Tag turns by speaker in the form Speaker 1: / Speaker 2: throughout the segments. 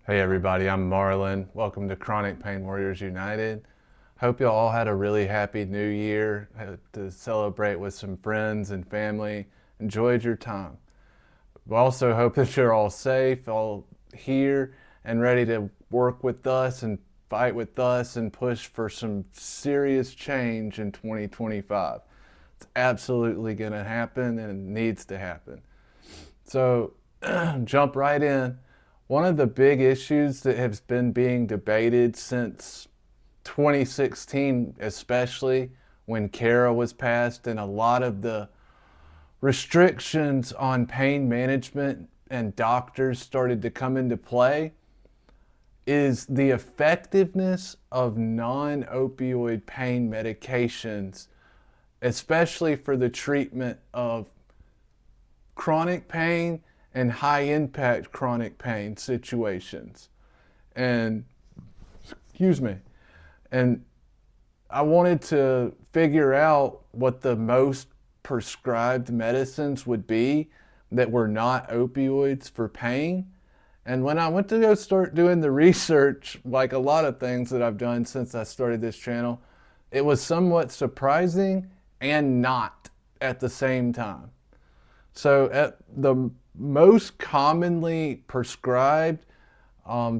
Speaker 1: Hey everybody, I'm Marlon. Welcome to Chronic Pain Warriors United. Hope you all had a really happy new year to celebrate with some friends and family. Enjoyed your time. We also hope that you're all safe, all here and ready to work with us and fight with us and push for some serious change in 2025. It's absolutely going to happen and needs to happen. So jump right in. One of the big issues that has been being debated since 2016, especially when CARA was passed and a lot of the restrictions on pain management and doctors started to come into play, is the effectiveness of non-opioid pain medications, especially for the treatment of chronic pain and high impact chronic pain situations. And excuse me. And I wanted to figure out what the most prescribed medicines would be that were not opioids for pain. And when I went to go start doing the research, like a lot of things that I've done since I started this channel, it was somewhat surprising and not at the same time. So the most commonly prescribed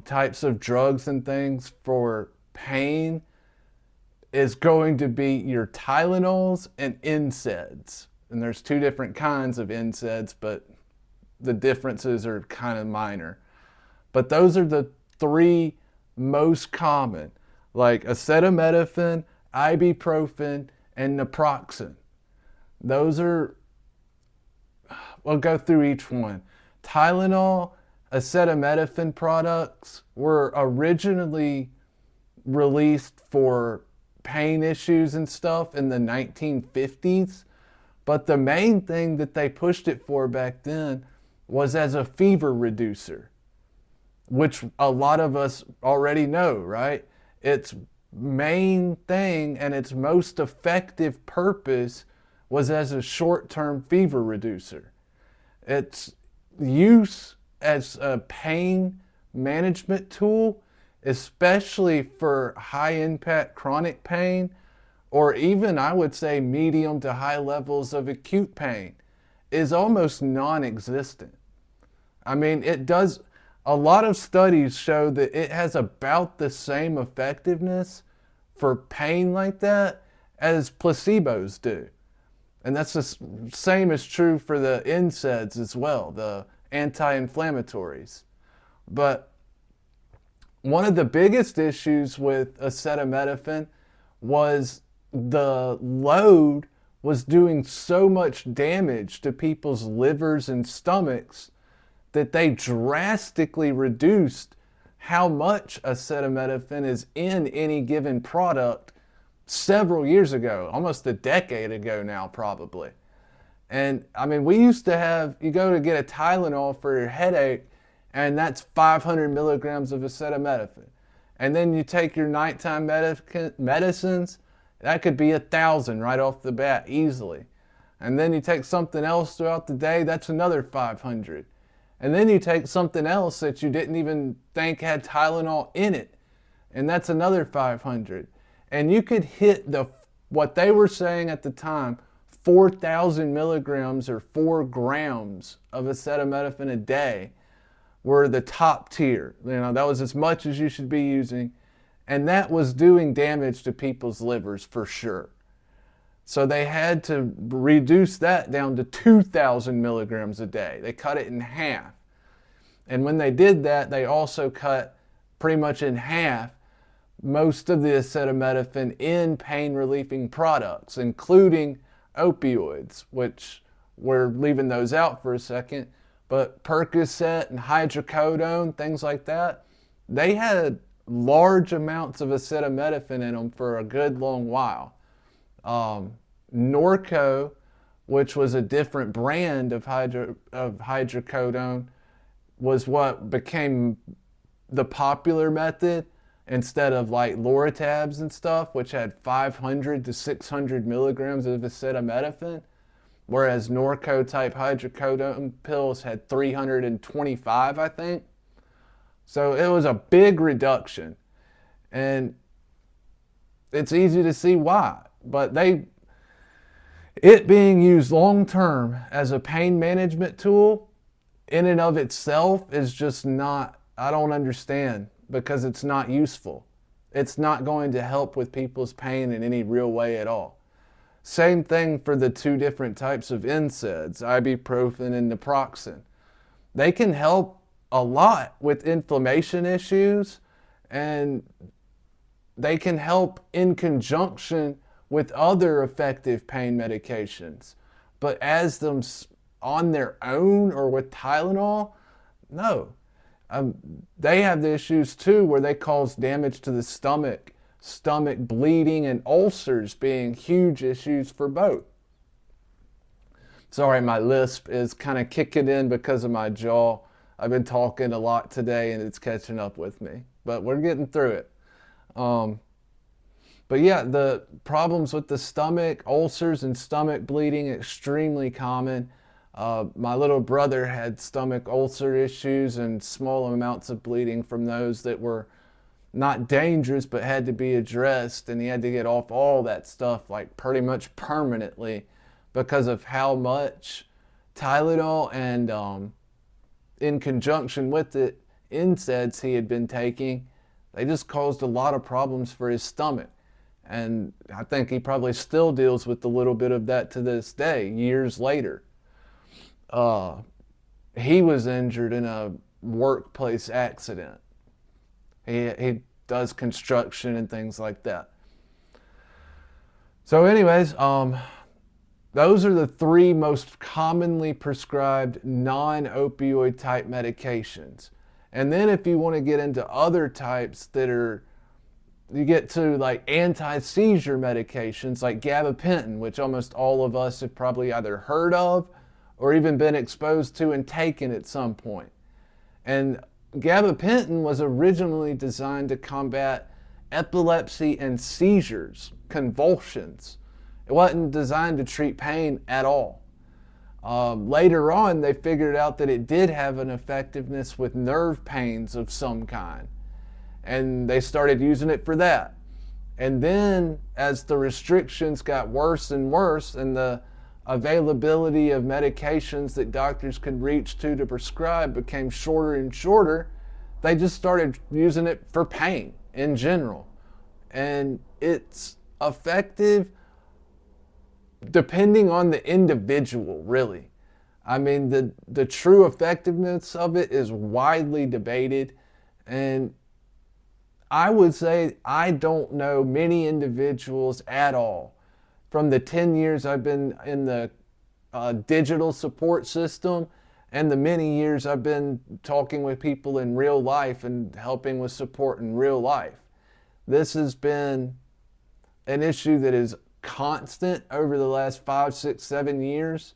Speaker 1: types of drugs and things for pain is going to be your Tylenols and NSAIDs. And there's two different kinds of NSAIDs, but the differences are kind of minor. But those are the three most common, like acetaminophen, ibuprofen, and naproxen. Those are, we'll go through each one. Tylenol, acetaminophen products were originally released for pain issues and stuff in the 1950s, but the main thing that they pushed it for back then was as a fever reducer, which a lot of us already know, right? Its main thing and its most effective purpose was as a short-term fever reducer. Its use as a pain management tool, especially for high impact chronic pain, or even I would say medium to high levels of acute pain, is almost non-existent. I mean, it does, a lot of studies show that it has about the same effectiveness for pain like that as placebos do. And that's the same is true for the NSAIDs as well, the anti-inflammatories. But one of the biggest issues with acetaminophen was the load was doing so much damage to people's livers and stomachs that they drastically reduced how much acetaminophen is in any given product several years ago, almost a decade ago now probably. And I mean, we used to have, you go to get a Tylenol for your headache and that's 500 milligrams of acetaminophen. And then you take your nighttime medicines, that could be 1,000 right off the bat easily. And then you take something else throughout the day, that's another 500. And then you take something else that you didn't even think had Tylenol in it, and that's another 500. And you could hit what they were saying at the time, 4,000 milligrams or 4 grams of acetaminophen a day were the top tier. You know, that was as much as you should be using. And that was doing damage to people's livers for sure. So they had to reduce that down to 2,000 milligrams a day. They cut it in half. And when they did that, they also cut pretty much in half most of the acetaminophen in pain relieving products, including opioids, which we're leaving those out for a second. But Percocet and hydrocodone, things like that, they had large amounts of acetaminophen in them for a good long while. Norco, which was a different brand of hydrocodone, was what became the popular method instead of like Loratabs and stuff, which had 500 to 600 milligrams of acetaminophen, whereas Norco type hydrocodone pills had 325, I think. So it was a big reduction. And it's easy to see why. But it being used long term as a pain management tool in and of itself is just not, I don't understand, because it's not useful. It's not going to help with people's pain in any real way at all. Same thing for the two different types of NSAIDs, Ibuprofen and Naproxen. They can help a lot with inflammation issues, and they can help in conjunction with other effective pain medications. But as them on their own or with Tylenol, no. They have the issues too where they cause damage to the stomach bleeding, and ulcers being huge issues for both. Sorry, my lisp is kind of kicking in because of my jaw. I've been talking a lot today and it's catching up with me, but we're getting through it. But yeah, the problems with the stomach, ulcers and stomach bleeding, extremely common. My little brother had stomach ulcer issues and small amounts of bleeding from those that were not dangerous but had to be addressed, and he had to get off all that stuff like pretty much permanently because of how much Tylenol and in conjunction with it, NSAIDs he had been taking. They just caused a lot of problems for his stomach. And I think he probably still deals with a little bit of that to this day, years later. He was injured in a workplace accident. He does construction and things like that. So anyways, those are the three most commonly prescribed non-opioid type medications. And then if you want to get into other types that are, you get to like anti-seizure medications like Gabapentin, which almost all of us have probably either heard of or even been exposed to and taken at some point. And Gabapentin was originally designed to combat epilepsy and seizures, convulsions. It wasn't designed to treat pain at all. Later on, they figured out that it did have an effectiveness with nerve pains of some kind. And they started using it for that. And then as the restrictions got worse and worse and the availability of medications that doctors could reach to prescribe became shorter and shorter, they just started using it for pain in general. And it's effective depending on the individual, really. I mean, the true effectiveness of it is widely debated, and I would say I don't know many individuals at all from the 10 years I've been in the digital support system and the many years I've been talking with people in real life and helping with support in real life. This has been an issue that is constant over the last 5, 6, 7 years.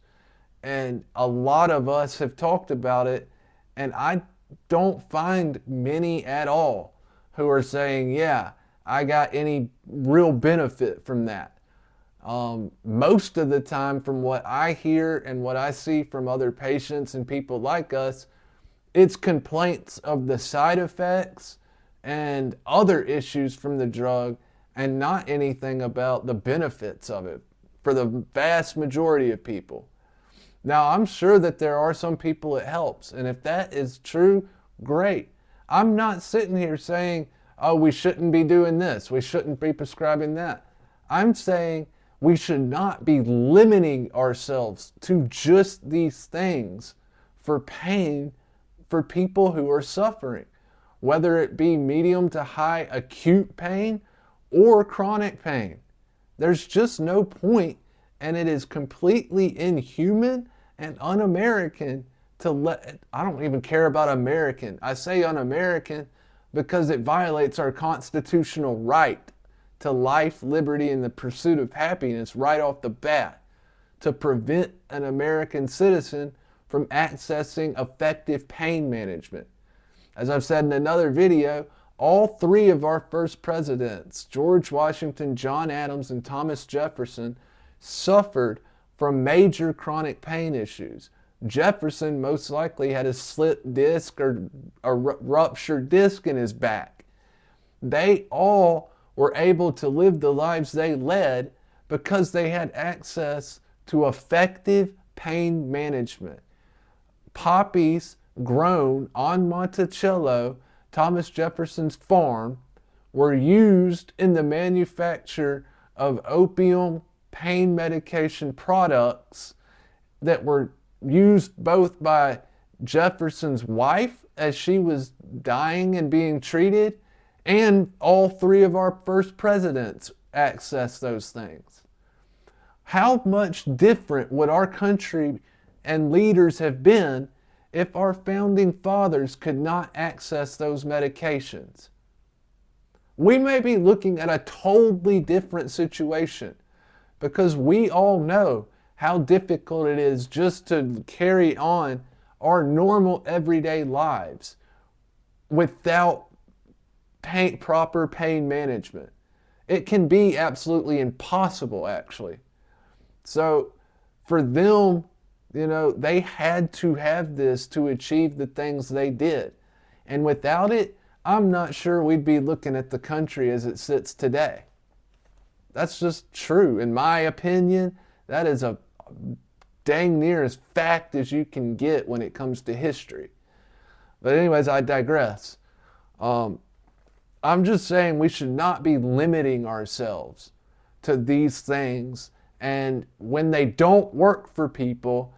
Speaker 1: And a lot of us have talked about it, and I don't find many at all who are saying, yeah, I got any real benefit from that. Most of the time, from what I hear and what I see from other patients and people like us, it's complaints of the side effects and other issues from the drug, and not anything about the benefits of it for the vast majority of people. Now, I'm sure that there are some people it helps, and if that is true, great. I'm not sitting here saying, oh, we shouldn't be doing this, we shouldn't be prescribing that. I'm saying we should not be limiting ourselves to just these things for pain for people who are suffering, whether it be medium to high acute pain or chronic pain. There's just no point, and it is completely inhuman and un-American to let, I don't even care about American. I say un-American because it violates our constitutional right to life, liberty, and the pursuit of happiness right off the bat, to prevent an American citizen from accessing effective pain management. As I've said in another video, all three of our first presidents, George Washington, John Adams, and Thomas Jefferson, suffered from major chronic pain issues. Jefferson most likely had a slit disc or a ruptured disc in his back. They all were able to live the lives they led because they had access to effective pain management. Poppies grown on Monticello, Thomas Jefferson's farm, were used in the manufacture of opium pain medication products that were used both by Jefferson's wife as she was dying and being treated, and all three of our first presidents accessed those things. How much different would our country and leaders have been if our founding fathers could not access those medications? We may be looking at a totally different situation because we all know how difficult it is just to carry on our normal everyday lives without proper pain management. It can be absolutely impossible, actually. So for them, they had to have this to achieve the things they did. And without it, I'm not sure we'd be looking at the country as it sits today. That's just true. In my opinion, that is a dang near as fact as you can get when it comes to history. But anyways, I digress. I'm just saying we should not be limiting ourselves to these things. And when they don't work for people,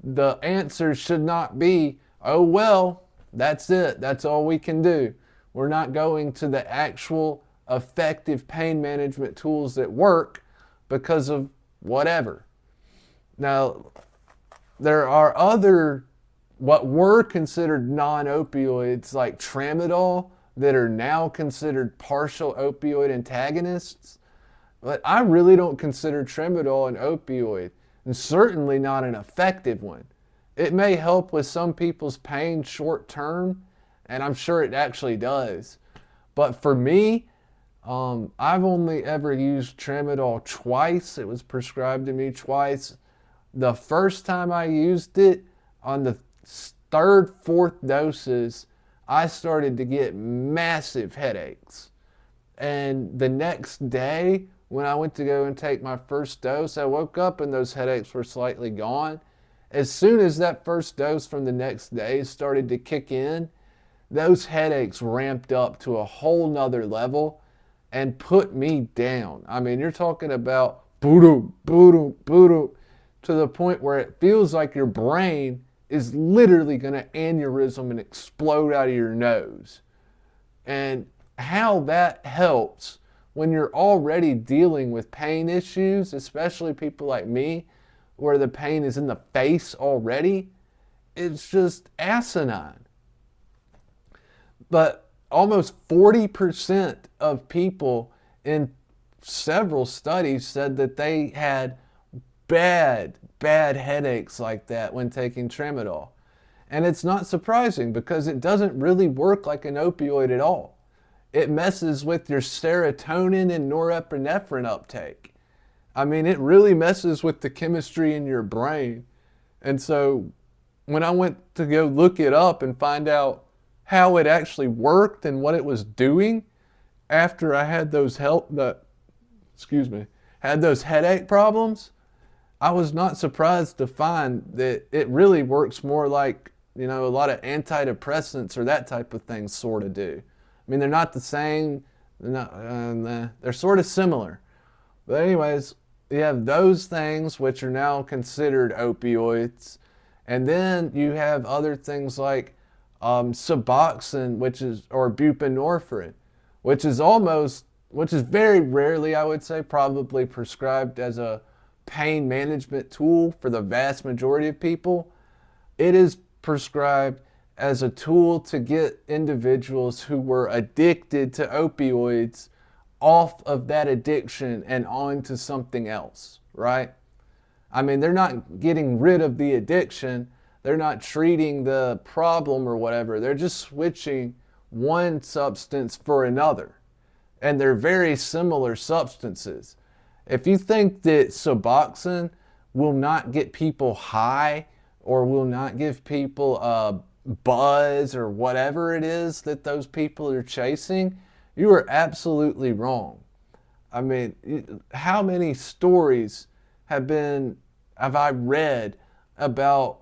Speaker 1: the answer should not be, oh, well, that's it. That's all we can do. We're not going to the actual effective pain management tools that work because of whatever. Now, there are other, what were considered non-opioids like tramadol that are now considered partial opioid antagonists. But I really don't consider tramadol an opioid, and certainly not an effective one. It may help with some people's pain short term, and I'm sure it actually does. But for me, I've only ever used tramadol twice. It was prescribed to me twice. The first time I used it, on the third, fourth doses, I started to get massive headaches. And the next day, when I went to go and take my first dose, I woke up and those headaches were slightly gone. As soon as that first dose from the next day started to kick in, those headaches ramped up to a whole nother level and put me down. I mean, you're talking about boo-doo, boo-doo, boo-doo, to the point where it feels like your brain is literally going to aneurysm and explode out of your nose. And how that helps when you're already dealing with pain issues, especially people like me, where the pain is in the face already, it's just asinine. But almost 40% of people in several studies said that they had bad headaches like that when taking tramadol. And it's not surprising because it doesn't really work like an opioid at all. It messes with your serotonin and norepinephrine uptake. I mean, it really messes with the chemistry in your brain. And so when I went to go look it up and find out how it actually worked and what it was doing after I had those had those headache problems, I was not surprised to find that it really works more like, a lot of antidepressants or that type of thing sort of do. I mean, they're not the same, they're sort of similar. But anyways, you have those things which are now considered opioids. And then you have other things like Suboxone, or buprenorphine, which is very rarely, I would say, probably prescribed as a pain management tool for the vast majority of people. It is prescribed as a tool to get individuals who were addicted to opioids off of that addiction and onto something else, right? I mean, they're not getting rid of the addiction. They're not treating the problem or whatever. They're just switching one substance for another. And they're very similar substances. If you think that Suboxone will not get people high or will not give people a buzz or whatever it is that those people are chasing, you are absolutely wrong. I mean, how many stories have I read about,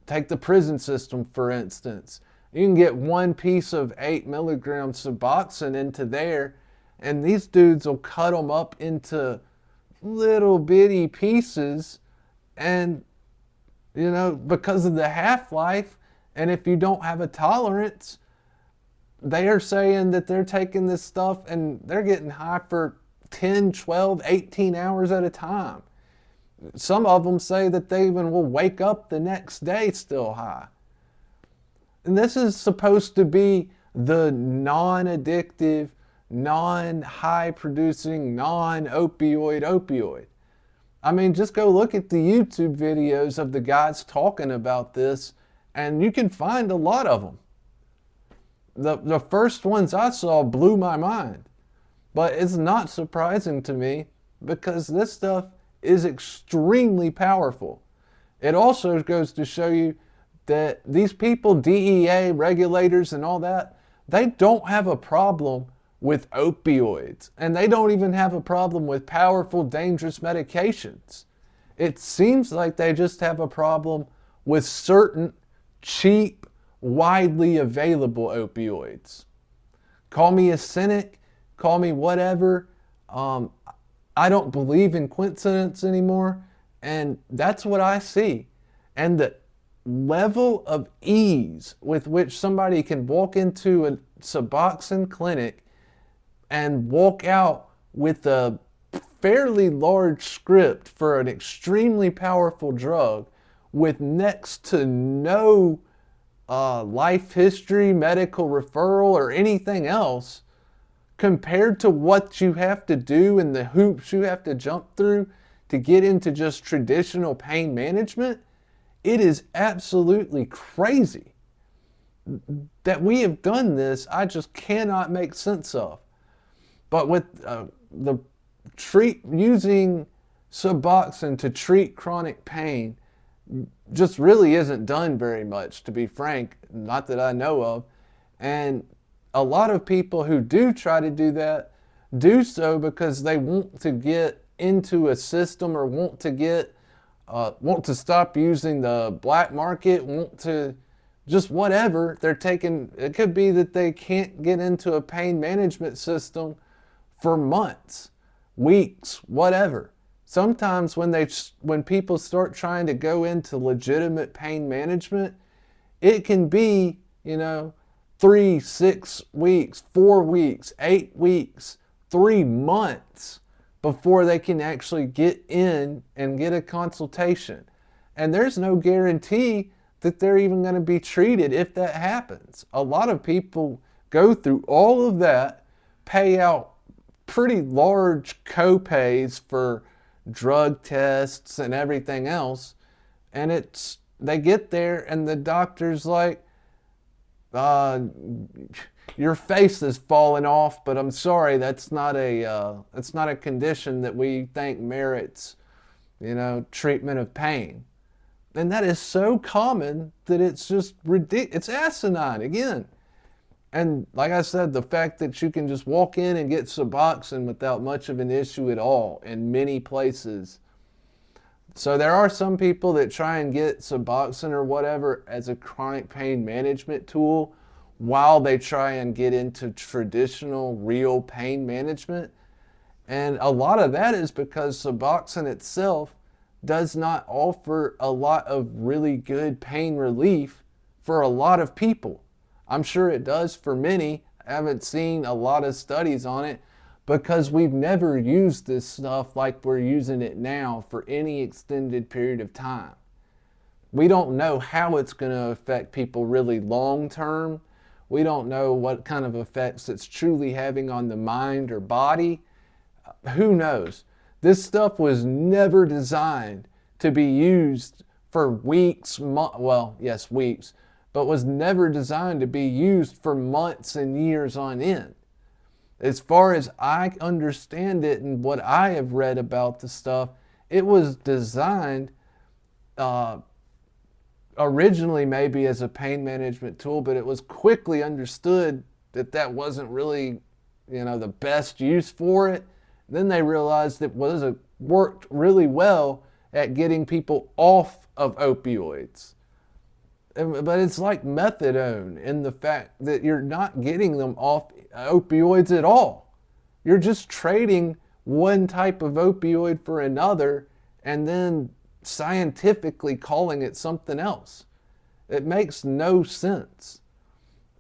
Speaker 1: take the prison system, for instance. You can get one piece of 8 milligrams Suboxone into there, and these dudes will cut them up into little bitty pieces, and, because of the half-life, and if you don't have a tolerance, they are saying that they're taking this stuff and they're getting high for 10, 12, 18 hours at a time. Some of them say that they even will wake up the next day still high. And this is supposed to be the non-addictive, non-high producing, non-opioid opioid. I mean, just go look at the YouTube videos of the guys talking about this, and you can find a lot of them. The first ones I saw blew my mind. But it's not surprising to me because this stuff is extremely powerful. It also goes to show you that these people, DEA, regulators and all that, they don't have a problem with opioids. And they don't even have a problem with powerful, dangerous medications. It seems like they just have a problem with certain cheap, widely available opioids. Call me a cynic, call me whatever. I don't believe in coincidence anymore, and that's what I see. And the level of ease with which somebody can walk into a Suboxone clinic and walk out with a fairly large script for an extremely powerful drug with next to no life history, medical referral, or anything else, compared to what you have to do and the hoops you have to jump through to get into just traditional pain management, it is absolutely crazy that we have done this. I just cannot make sense of. But with using Suboxone to treat chronic pain just really isn't done very much, to be frank, not that I know of. And a lot of people who do try to do that do so because they want to get into a system or want to stop using the black market, want to just whatever. They're taking, it could be that they can't get into a pain management system for months, weeks, whatever. Sometimes when people start trying to go into legitimate pain management, it can be, 3, 6 weeks, 4 weeks, 8 weeks, 3 months before they can actually get in and get a consultation. And there's no guarantee that they're even going to be treated if that happens. A lot of people go through all of that, pay out pretty large co-pays for drug tests and everything else, and they get there and the doctor's like, your face is falling off, but I'm sorry, that's not a condition that we think merits, treatment of pain. And that is so common that it's just ridiculous. It's asinine again. And like I said, the fact that you can just walk in and get Suboxone without much of an issue at all in many places. So there are some people that try and get Suboxone or whatever as a chronic pain management tool while they try and get into traditional real pain management. And a lot of that is because Suboxone itself does not offer a lot of really good pain relief for a lot of people. I'm sure it does for many. I haven't seen a lot of studies on it because we've never used this stuff like we're using it now for any extended period of time. We don't know how it's going to affect people really long term. We don't know what kind of effects it's truly having on the mind or body. Who knows? This stuff was never designed to be used for weeks, weeks, but was never designed to be used for months and years on end. As far as I understand it and what I have read about the stuff, it was designed originally maybe as a pain management tool, but it was quickly understood that that wasn't really, the best use for it. Then they realized it worked really well at getting people off of opioids. But it's like methadone in the fact that you're not getting them off opioids at all. You're just trading one type of opioid for another and then scientifically calling it something else. It makes no sense.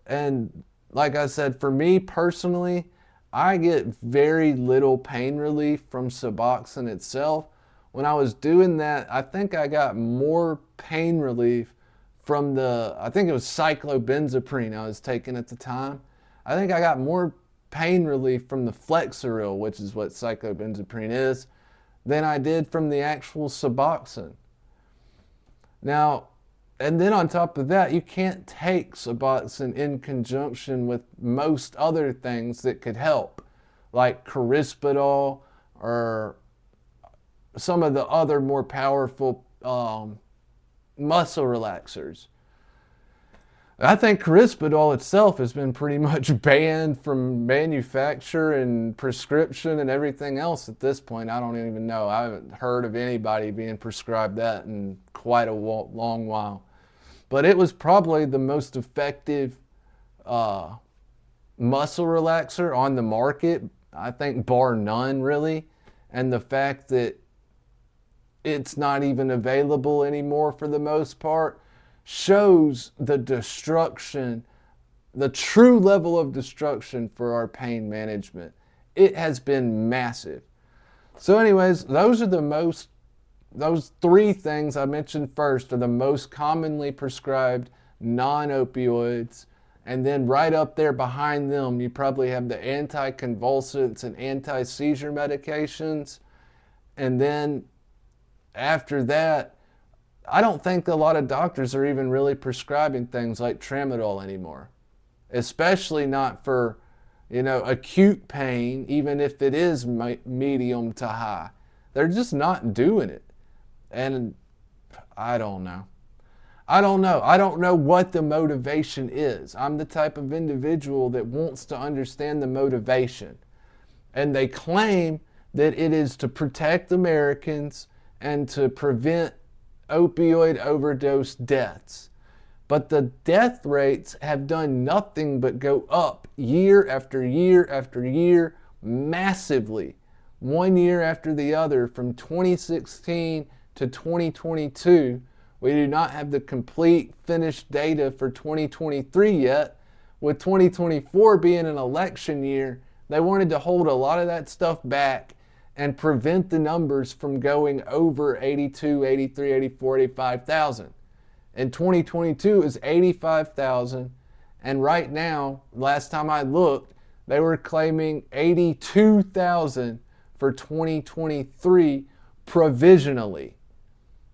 Speaker 1: And like I said, for me personally, I get very little pain relief from Suboxone itself. When I was doing that, I think I got more pain relief from I think it was cyclobenzaprine I was taking at the time. I think I got more pain relief from the Flexeril, which is what cyclobenzaprine is, than I did from the actual Suboxone. Now, and then on top of that, you can't take Suboxone in conjunction with most other things that could help, like Crispidol or some of the other more powerful muscle relaxers. I think Crispidol itself has been pretty much banned from manufacture and prescription and everything else at this point. I don't even know. I haven't heard of anybody being prescribed that in quite a long while. But it was probably the most effective muscle relaxer on the market, I think bar none really. And the fact that it's not even available anymore for the most part shows the destruction, the true level of destruction for our pain management. It has been massive. So anyways, those three things I mentioned first are the most commonly prescribed non-opioids. And then right up there behind them, you probably have the anticonvulsants and anti-seizure medications. And then after that, I don't think a lot of doctors are even really prescribing things like tramadol anymore, especially not for, acute pain, even if it is medium to high. They're just not doing it. And I don't know. I don't know what the motivation is. I'm the type of individual that wants to understand the motivation. And they claim that it is to protect Americans and to prevent opioid overdose deaths. But the death rates have done nothing but go up year after year after year, massively, one year after the other, from 2016 to 2022. We do not have the complete finished data for 2023 yet. With 2024 being an election year, they wanted to hold a lot of that stuff back and prevent the numbers from going over 82, 83, 84, 85,000. In 2022, it was 85,000. And right now, last time I looked, they were claiming 82,000 for 2023 provisionally.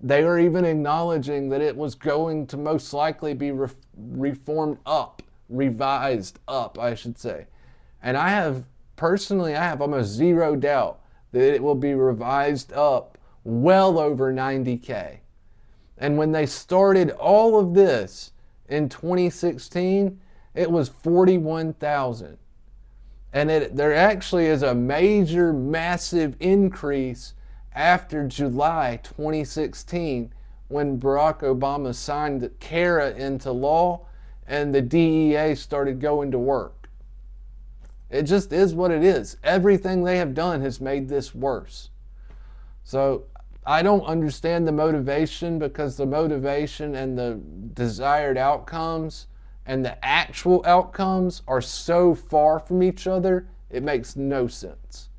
Speaker 1: They were even acknowledging that it was going to most likely be revised up, I should say. And I have almost zero doubt that it will be revised up well over 90K. And when they started all of this in 2016, it was 41,000. And there actually is a major, massive increase after July 2016 when Barack Obama signed CARA into law and the DEA started going to work. It just is what it is. Everything they have done has made this worse. So I don't understand the motivation, because the motivation and the desired outcomes and the actual outcomes are so far from each other, it makes no sense.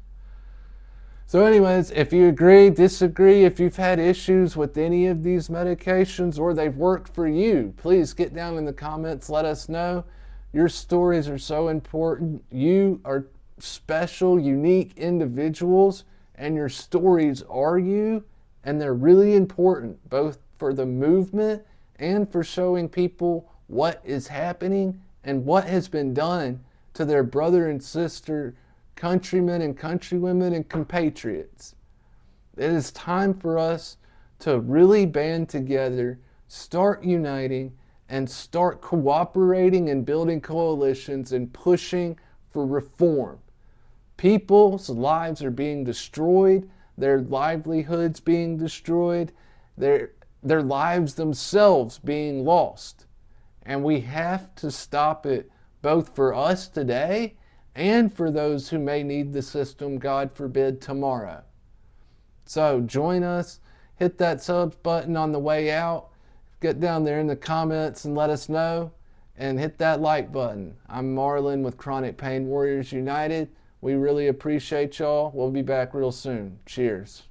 Speaker 1: So anyways, if you agree, disagree, if you've had issues with any of these medications or they've worked for you, please get down in the comments, let us know. Your stories are so important. You are special, unique individuals, and your stories are you, and they're really important, both for the movement and for showing people what is happening and what has been done to their brother and sister, countrymen and countrywomen and compatriots. It is time for us to really band together start uniting and start cooperating and building coalitions and pushing for reform. People's lives are being destroyed, their livelihoods being destroyed, their lives themselves being lost. And we have to stop it, both for us today and for those who may need the system, God forbid, tomorrow. So join us, hit that subs button on the way out, get down there in the comments and let us know, and hit that like button. I'm Marlon with Chronic Pain Warriors United. We really appreciate y'all. We'll be back real soon. Cheers.